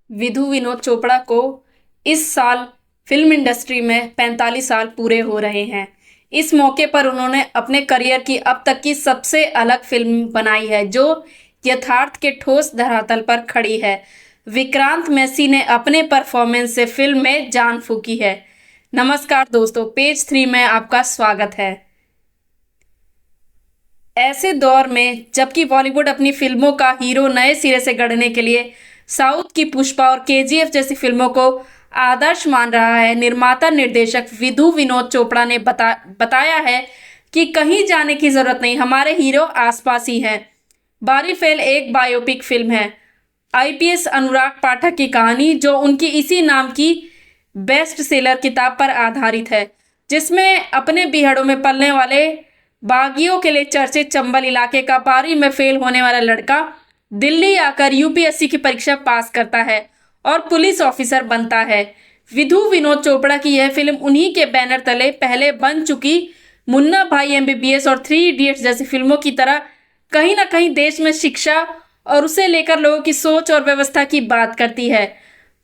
विधु विनोद चोपड़ा को इस साल फिल्म इंडस्ट्री में 45 साल पूरे हो रहे हैं। इस मौके पर उन्होंने अपने करियर की अब तक की सबसे अलग फिल्म बनाई है, जो यथार्थ के ठोस धरातल पर खड़ी है। विक्रांत मैसी ने अपने परफॉर्मेंस से फिल्म में जान फूंकी है। नमस्कार दोस्तों, पेज 3 में आपका स्वागत है। ऐसे दौर में जबकि बॉलीवुड अपनी फिल्मों का हीरो नए सिरे से गढ़ने के लिए साउथ की पुष्पा और केजीएफ जैसी फिल्मों को आदर्श मान रहा है, निर्माता निर्देशक विधु विनोद चोपड़ा ने बताया है कि कहीं जाने की जरूरत नहीं, हमारे हीरो आसपास ही हैं। बारी फेल एक बायोपिक फिल्म है, आईपीएस अनुराग पाठक की कहानी, जो उनकी इसी नाम की बेस्ट सेलर किताब पर आधारित है, जिसमें अपने बीहड़ों में पलने वाले बागियों के लिए चर्चित चंबल इलाके का 12वीं में फेल होने वाला लड़का दिल्ली आकर यूपीएससी की परीक्षा पास करता है और पुलिस ऑफिसर बनता है। विधु विनोद चोपड़ा की यह फिल्म उन्हीं के बैनर तले पहले बन चुकी मुन्ना भाई एमबीबीएस और 3 इडियट्स जैसी फिल्मों की तरह कहीं ना कहीं देश में शिक्षा और उसे लेकर लोगों की सोच और व्यवस्था की बात करती है।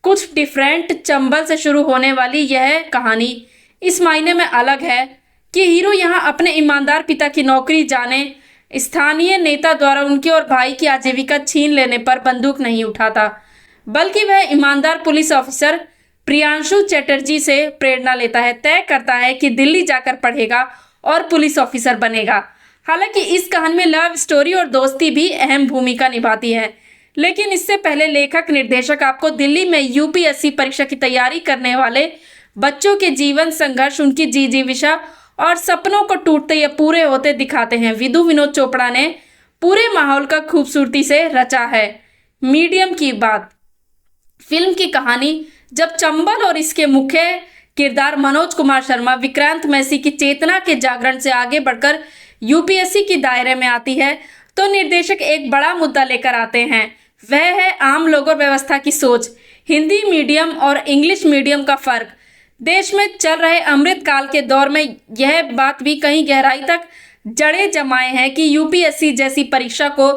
कुछ डिफरेंट चंबल से शुरू होने वाली यह कहानी इस मायने में अलग है कि हीरो यहाँ अपने ईमानदार पिता की नौकरी जाने स्थानीय नेता द्वारा उनके और भाई की आजीविका छीन लेने पर बंदूक नहीं उठाता, बल्कि वह ईमानदार पुलिस ऑफिसर प्रियांशु चैटर्जी से प्रेरणा लेता है, तय करता है कि दिल्ली जाकर पढ़ेगा और पुलिस ऑफिसर बनेगा। हालांकि इस कहानी में लव स्टोरी और दोस्ती भी अहम भूमिका निभाती है, लेकिन इससे पहले लेखक निर्देशक आपको दिल्ली में यूपीएससी परीक्षा की तैयारी करने वाले बच्चों के जीवन संघर्ष, उनकी जिजीविषा और सपनों को टूटते या पूरे होते दिखाते हैं। विधु विनोद चोपड़ा ने पूरे माहौल का खूबसूरती से रचा है। मीडियम की बात, फिल्म की कहानी जब चंबल और इसके मुख्य किरदार मनोज कुमार शर्मा विक्रांत मैसी की चेतना के जागरण से आगे बढ़कर यूपीएससी की दायरे में आती है, तो निर्देशक एक बड़ा मुद्दा लेकर आते हैं। वह है आम लोगों और व्यवस्था की सोच, हिंदी मीडियम और इंग्लिश मीडियम का फर्क। देश में चल रहे अमृत काल के दौर में यह बात भी कहीं गहराई तक जड़ें जमाए हैं कि यूपीएससी जैसी परीक्षा को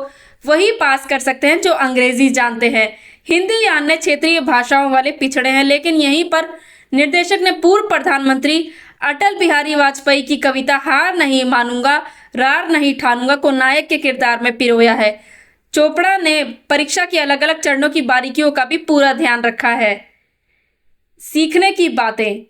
वही पास कर सकते हैं जो अंग्रेजी जानते हैं, हिंदी या अन्य क्षेत्रीय भाषाओं वाले पिछड़े हैं। लेकिन यहीं पर निर्देशक ने पूर्व प्रधानमंत्री अटल बिहारी वाजपेयी की कविता हार नहीं मानूंगा रार नहीं ठानूंगा को नायक के किरदार में पिरोया है। चोपड़ा ने परीक्षा के अलग अलग चरणों की बारीकियों का भी पूरा ध्यान रखा है। सीखने की बातें,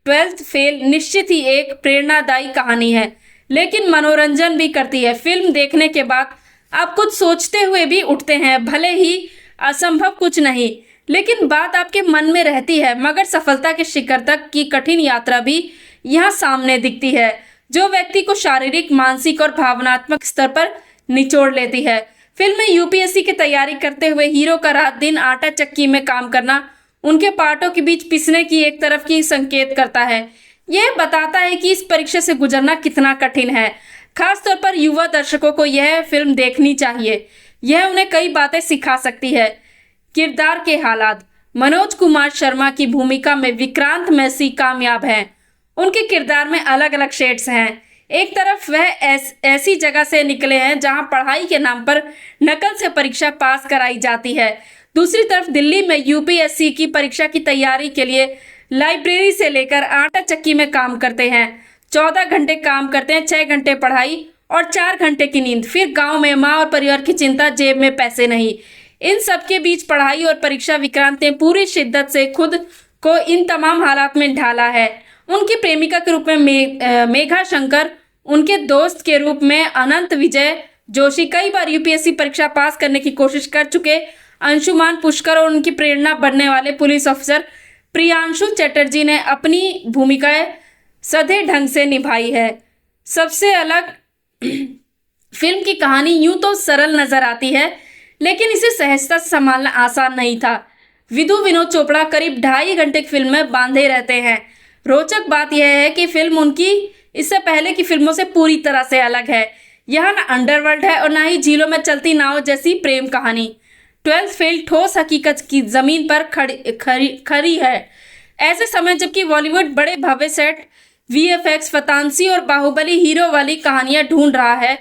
12th फेल निश्चित ही एक प्रेरणादायी कहानी है, लेकिन मनोरंजन भी करती है। फिल्म देखने के बाद आप कुछ सोचते हुए भी उठते हैं, भले ही असंभव कुछ नहीं, लेकिन बात आपके मन में रहती है। मगर सफलता के शिखर तक की कठिन यात्रा भी यहाँ सामने दिखती है, जो व्यक्ति को शारीरिक, मानसिक और भावनात्मक स्तर पर निचोड़ लेती है। फिल्म में यूपीएससी की तैयारी करते हुए हीरो का रात दिन आटा चक्की में काम करना उनके पार्टों के बीच पिसने की एक तरफ की संकेत करता है। यह बताता है कि इस परीक्षा से गुजरना कितना कठिन है। खासतौर पर युवा दर्शकों को यह फिल्म देखनी चाहिए, यह उन्हें कई बातें सिखा सकती है। किरदार के हालात, मनोज कुमार शर्मा की भूमिका में विक्रांत मैसी कामयाब हैं। उनके किरदार में अलग अलग शेड्स हैं। एक तरफ वह ऐसी जगह से निकले हैं जहां पढ़ाई के नाम पर नकल से परीक्षा पास कराई जाती है, दूसरी तरफ दिल्ली में यूपीएससी की परीक्षा की तैयारी के लिए लाइब्रेरी से लेकर आटा चक्की में काम करते हैं। 14 घंटे काम करते हैं, 6 घंटे पढ़ाई और 4 घंटे की नींद। फिर गांव में माँ और परिवार की चिंता, जेब में पैसे नहीं। इन सब के बीच पढ़ाई और परीक्षा, विक्रांत ने पूरी शिद्दत से खुद को इन तमाम हालात में ढाला है। उनकी प्रेमिका के रूप में मेघा शंकर, उनके दोस्त के रूप में अनंत विजय जोशी, कई बार यूपीएससी परीक्षा पास करने की कोशिश कर चुके अंशुमान पुष्कर और उनकी प्रेरणा बनने वाले पुलिस ऑफिसर प्रियांशु चैटर्जी ने अपनी भूमिकाएं सधे ढंग से निभाई है। सबसे अलग फिल्म की कहानी यूं तो सरल नजर आती है, लेकिन इसे सहजता से संभालना आसान नहीं था। विधु विनोद चोपड़ा करीब 2.5 घंटे की फिल्म में बांधे रहते हैं। रोचक बात यह है कि फिल्म उनकी इससे पहले की फिल्मों से पूरी तरह से अलग है। यहाँ न अंडरवर्ल्ड है और न ही झीलों में चलती नाव जैसी प्रेम कहानी। 12th फेल ठोस हकीकत की जमीन पर खड़ी है। ऐसे समय जबकि बॉलीवुड बड़े भव्य सेट, वीएफएक्स, फतांसी और बाहुबली हीरो वाली कहानियां ढूंढ रहा है,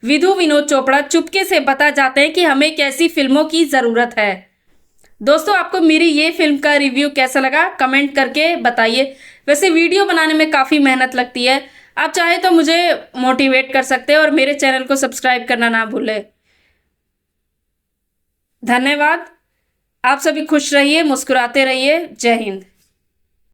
विधु विनोद चोपड़ा चुपके से बता जाते हैं कि हमें कैसी फिल्मों की जरूरत है। दोस्तों आपको मेरी ये फिल्म का रिव्यू कैसा लगा कमेंट करके बताइए। वैसे वीडियो बनाने में काफ़ी मेहनत लगती है, आप चाहे तो मुझे मोटिवेट कर सकते हैं और मेरे चैनल को सब्सक्राइब करना ना भूलें। धन्यवाद। आप सभी खुश रहिए, मुस्कुराते रहिए। जय हिंद।